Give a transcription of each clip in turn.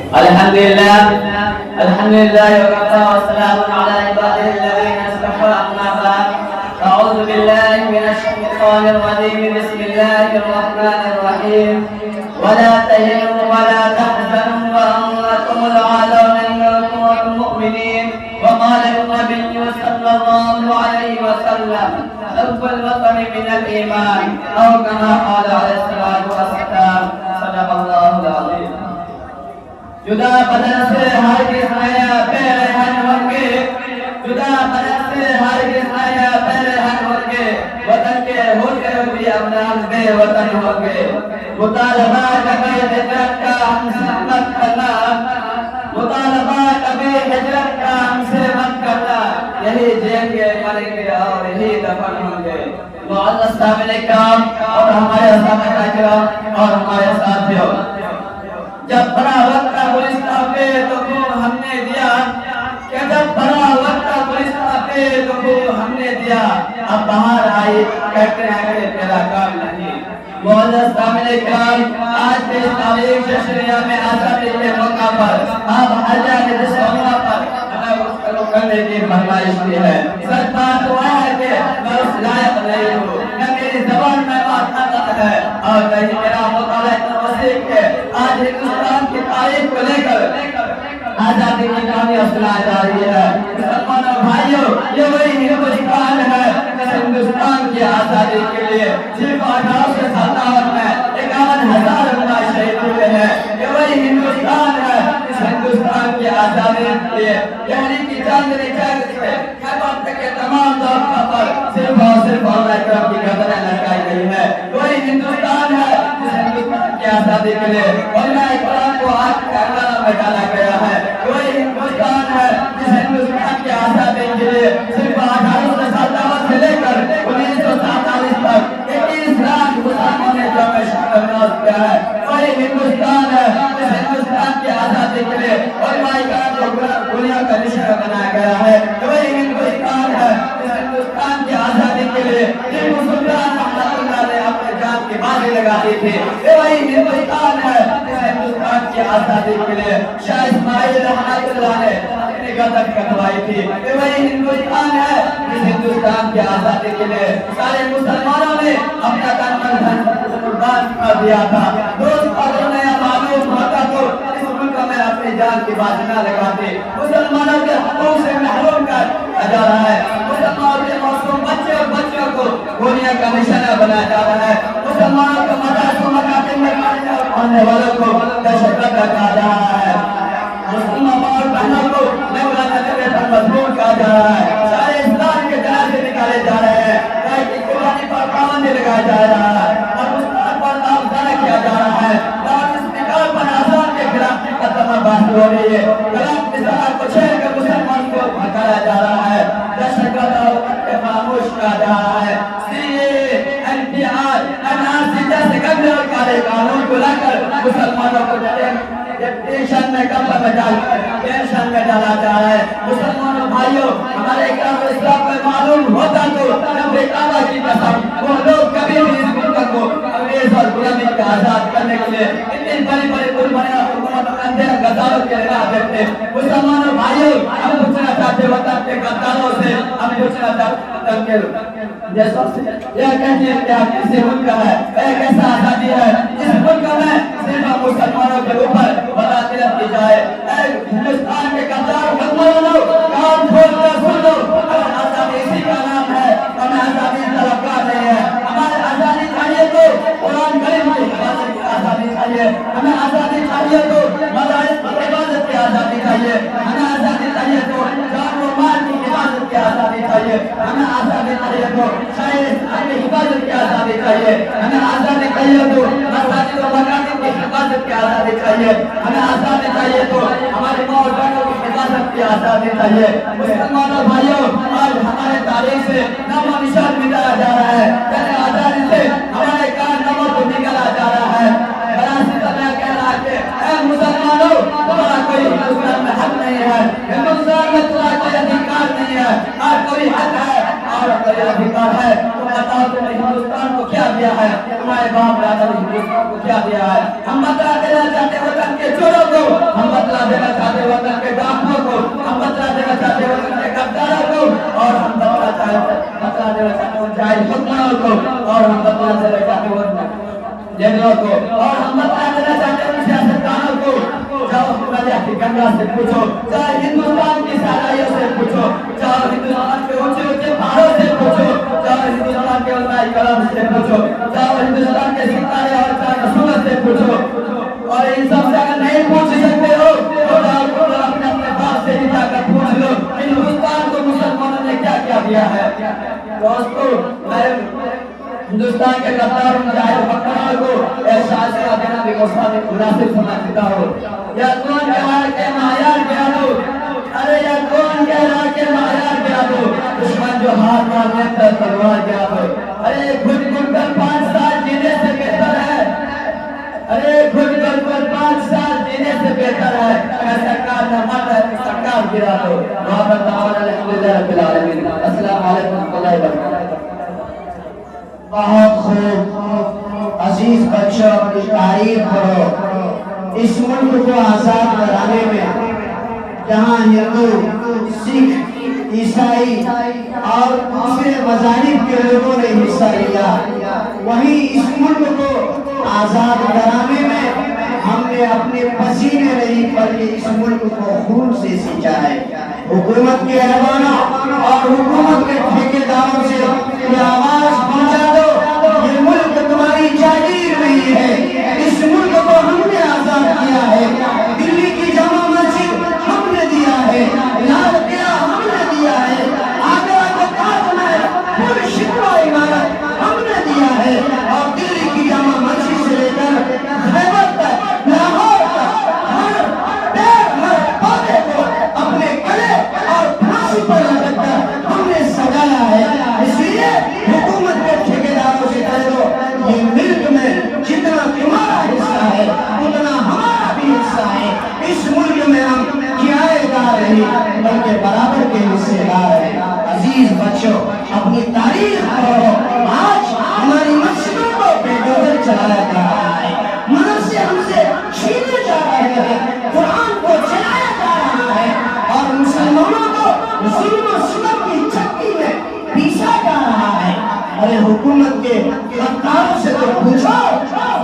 الحمد لله الحمد لله وكفى وسلام على عباده الذين اصطفى أما بعد أعوذ بالله من الشيطان الرجيم بسم الله الرحمن الرحيم ولا تهنوا ولا تحزنوا وأنتم الأعلون إن كنتم مؤمنين وقال النبي صلى الله عليه وسلم حب الوطن من الإيمان أو كما قال عليه الصلاة والسلام صدق الله العظيم جدا بدن سے ہرگز آیا پیرہن ہونگے جدا بدن سے ہرگز آیا پیرہن ہونگے وطن کے ہو کر بھی ابنان بے وطن ہونگے مطالبہ کبھی ہجرت کا ہم سے مت کرنا مطالبہ کبھی ہجرت کا ہم سے مت کرنا یہی جیل کے مریں گے اور یہی دفن ہوں گے معزز سامعین کرام اور ہمارے اساتذہ کرام اور ہمارے ساتھیوں جب بڑا وقت گلستہ پہ تو خوب ہم نے دیا کہ جب بڑا وقت گلستہ پہ تو خوب ہم نے دیا اب باہر آئی کہتے ہیں کہ تیرا کام نہیں معزز سامعین کرام آج کے تاریخ ششریہ میں آزادی کے موقع پر آپ حجہ کے جس موقع پر کرنے کی فرمائش کی ہے سچ بات ہوا ہے کہ میں اس لائق نہیں ہوں نہ میری زبان میں بات طاقت ہے اور نہیں میرا مطالعہ اتنا وسیع ہے آج ہندوستان کی تاریخ کو لے کر آزادی کی کہانی سنائی جا رہی ہے مسلمانوں بھائیوں یہ وہی ہندوستان ہے جس ہندوستان کی آزادی کے لیے صرف 1857 میں 51,000 لوگ شہید ہوئے ہیں یہ وہی ہندوستان ہے جس ہندوستان کی آزادی کے لیے یعنی کہ چاندنی چوک سے خیبر تک کے تمام طرفوں پر صرف اور صرف علماء کرام کی گردنیں لٹکائی گئی ہے وہی ہندوستان ہے جس ہندوستان کی آزادی کے لیے علماء کرام کو آگ کے انگارہ میں ڈالا گیا ہے وہی ہندوستان ہے جس ہندوستان کی آزادی کے لیے صرف 1857 سے لے کر 1947 تک 21 لاکھ مسلمانوں نے جنگ میں شامل کیا ہے وہی ہندوستان ہے جس ہندوستان کی آزادی کے لیے علماء کرام کو دنیا کا نشانہ بنایا گیا ہے وہی ہندوستان ہے جس ہندوستان کی آزادی کے لیے ٹیپو سلطان رحمۃ اللہ نے اپنے جان کی بازی لگا دی تھی وہی ہندوستان ہے جس ہندوستان کی آزادی کے لیے شاہ اسماعیل رحمۃ اللہ نے اپنی گردن کٹوائی تھی وہی ہندوستان ہے جس ہندوستان کی آزادی کے لیے سارے مسلمانوں نے اپنا تن من دھن قربان کر دیا تھا دوست اگر نیا معلوم ہوتا تو اس ملک میں اپنی جان کی بازی نہ لگاتے مسلمانوں کے حقوق سے محروم کر جا رہا ہے مسلمانوں کے معصوم بچے اور بچیوں کو گولیاں کا نشانہ بنایا جا رہا ہے مسلمانوں کے مدارس و مکاتب میں پڑھنے والوں کو دہشت گرد کہا جا رہا ہے مسلمان اور بہنوں کو مولانا جگہ پر مضمون کہا جا رہا ہے سارے اسلام کے جنازے نکالے جا رہے ہیں گائے کی قربانی پر پابندی لگایا جا رہا ہے اور مسلمان پر نامزدہ کیا جا رہا ہے اور اس نکال پر آزاد کے خلاف مقدمہ بحث ہو رہی ہے کلام کی سزا کو چھیڑ کر مسلمان کو بھڑکایا جا رہا ہے دہشت گرد اور خاموش کہا جا رہا ہے CANPR NRC جیسے گندے اور کالے قانون کو لا کر مسلمانوں کو ٹینشن میں کمپر میں ٹینشن میں ڈالا جا رہا ہے مسلمانوں بھائیوں ہمارے اکرام اسلام میں معلوم ہوتا تو اپنے کعبہ کی قسم وہ لوگ کبھی بھی اس ملک کو انگریز اور غلامی کا آزاد کرنے کے لیے اتنی بڑی بڑی قربانیاں حکومت اندھے غداروں کے راہ دیتے مسلمانوں بھائیوں ہم پوچھنا چاہتے وطن کے غداروں سے ہم پوچھنا چاہتے وطن کے جیسا سے یہ کہتے ہیں کہ کسی ملک ہے ایک ایسا آزادی ہے جس ملک میں صرف مسلمانوں کے اوپر بڑا طلب کی جائے اے ہندوستان کے غدار حکمرانوں کان کھول کر سن لو آزادی اسی کا نام ہے ہمیں آزادی طلبگار نہیں ہے ہمیں آزادی چاہیے تو قرآن کریم کی حفاظت کی آزادی چاہیے ہمیں آزادی چاہیے تو مدارس کی حفاظت کی آزادی چاہیے ہمیں آزادی چاہیے تو جان و مال کی حفاظت کی آزادی چاہیے ہمیں آزادی چاہیے تو شاعر کی حفاظت کی آزادی چاہیے ہمیں آزادی چاہیے تو مساجد و مکاتب کی حفاظت کی آزادی چاہیے ہمیں آزادی چاہیے تو ہمارے ماں اور بہنوں کی حفاظت کی آزادی چاہیے مسلمانوں بھائیوں آج ہمارے تاریخ سے نام و نشان مٹایا جا رہا ہے جیسے آزادی سے ہمارے کارناموں کو نکالا جا رہا ہے براسی طبعہ کہہ رہا ہے کہ اے مسلمانوں تمہارا کوئی ہندوستان میں حق نہیں ہے ہندوستان میں تمہارا کوئی ادھیکار نہیں ہے اور کوئی حق ہے اور کوئی ادھیکار ہے تو بتاؤ تم نے ہندوستان کو کیا دیا ہے تمہارے باپ دادا نے ہندوستان کو کیا دیا ہے ہم بتا دینا چاہتے ہیں وطن کے چوروں کو ہم دینا چاہتے ہیں وطن کے ڈاکوؤں کو، ہم بدلہ دینا چاہتے ہیں وطن کے غداروں کو، اور ہم بدلہ دینا چاہتے ہیں جاہل حکمرانوں کو، اور ہم بدلہ دینا چاہتے ہیں جنرلوں کو، اور ہم بدلہ دینا چاہتے ہیں سیاستدانوں کو۔ جاؤ ہمالیہ کی گنگا سے پوچھو، چاہے ہندوستان کی صحرائیوں سے پوچھو، چاہے ہندوستان کے اونچے اونچے پہاڑوں سے پوچھو، چاہے ہندوستان کے علماء کرام سے پوچھو، چاہے ہندوستان کے ستارے اور چاہے سورج سے پوچھو، اور ان سب سے اگر نہیں پوچھ سکتے ہو تو جاؤ اپنے اپنے باپ سے ہی جا کر پوچھ لو ہندوستان کو مسلمانوں نے کیا کیا دیا ہے۔ دوستو، میں ہندوستان کے غدار مجاہد حکمرانوں کو احساس کا دینا بھی مناسب سمجھتا ہوں۔ یا کون کہہ رہا ہے کہ معیار کیا دو، ارے یا کون کہہ رہا ہے کہ معیار کیا دو، دشمن جو ہاتھ مار لیتا ہے تلوار کیا دو، ارے گھٹ گھٹ کر 5 سال جینے سے بہتر ہے، ارے گھٹ گھٹ کر 5 سال جینے سے بہتر ہے اگر سرکار نہ مان رہے تو سرکار گرا دو۔ وہاں پر تعاون الحمدللہ رب العالمین۔ السلام علیکم ورحمۃ اللہ وبرکاتہ۔ بہت خوب عزیز بچوں، اپنی تعریف کرو اس ملک کو آزاد کرانے میں جہاں ہندو، سکھ، عیسائی اور دوسرے مذاہب کے لوگوں نے حصہ لیا، وہیں اس ملک کو آزاد کرانے میں ہم نے اپنے پسینے نہیں بلکہ اس ملک کو خون سے سینچا ہے۔ حکومت کے احوانوں اور حکومت کے ٹھیکیداروں سے یہ آواز پہنچا دو، یہ ملک تمہاری جاگیر نہیں ہے، اس ملک کو ہم نے آزاد کیا ہے۔ دلی کی جامع مسجد ہم نے دیا ہے، لال قلعہ ہم نے دیا ہے، آگرہ کو تاج محل پور شکوہ عمارت ہم نے دیا ہے، اور دلی کی جامع مسجد سے لے کر خیبر تک، لاہور تک، ہر پیر ہر پودے کو اپنے گلے اور پھانسی پر لٹک کر ہم نے سجایا ہے۔ اس لیے حکومت کے ٹھیکیداروں سے کہہ دو، یہ ملک میں جتنا تمہارا حصہ ہے اتنا ہمارا بھی حصہ ہے۔ اس ملک میں ہم کرایہ دار نہیں بلکہ برابر کے حصے دار ہیں۔ عزیز بچوں، اپنی تاریخ پڑھو، آج ہماری مسجدوں کو بلڈوزر چلایا جا رہا ہے، مدرسے ہم سے چھینے جا رہے ہیں، قرآن کو چلایا جا رہا ہے، اور مسلمانوں کو ظلم و ستم کی چکی میں پیسا جا رہا ہے۔ ارے حکومت کے غداروں سے تو پوچھو،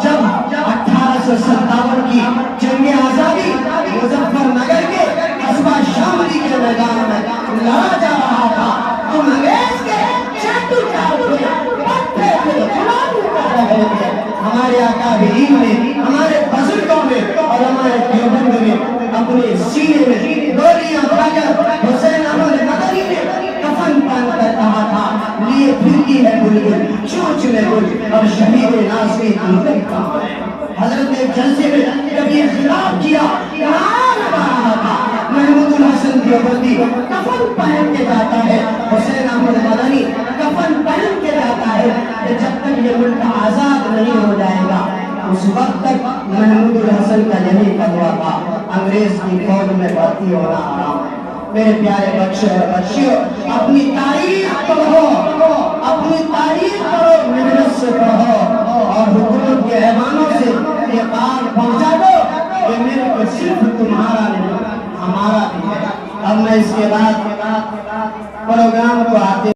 جب 1857 کی جنگ آزادی مظفر نگر کے قصبہ شاملی کے میدان میں لڑا جا رہا تھا، تم انگریز کے چیتو چار تھے، پٹھے تھے، غلامی کر رہے تھے۔ ہمارے اکابرین نے، ہمارے بزرگوں نے اور ہمارے دیوبند نے اپنے سینے میں گولیاں کھا کر حسین احمد مدنی نے کفن پہن کر کہا تھا، لیے پھرتی ہے بلبل چونچ میں گل اور شہید ناصری دلبل کہاں ہے۔ حضرت نے جلسے میں جب یہ خطاب کیا، نعرہ لگا رہا تھا، محمود الحسن دیوبندی کفن پہن کے جاتا ہے، حسین احمد مدنی کفن پہن کے جاتا ہے کہ جب تک یہ ملک آزاد نہیں ہو جائے گا اس وقت تک محمود الحسن کا یہی فتویٰ تھا، انگریز کی فوج میں بھرتی ہونا حرام ہے۔ میرے پیارے بچوں اور بچیوں، اپنی تاریخ پڑھو، اپنی تاریخ پڑھو، محنت سے پڑھو، اور حکومت کے ایوانوں سے یہ بات پہنچا دو کہ ملک صرف تمہارا نہیں ہمارا بھی ہے۔ اب میں اس کے بعد پروگرام کو آتے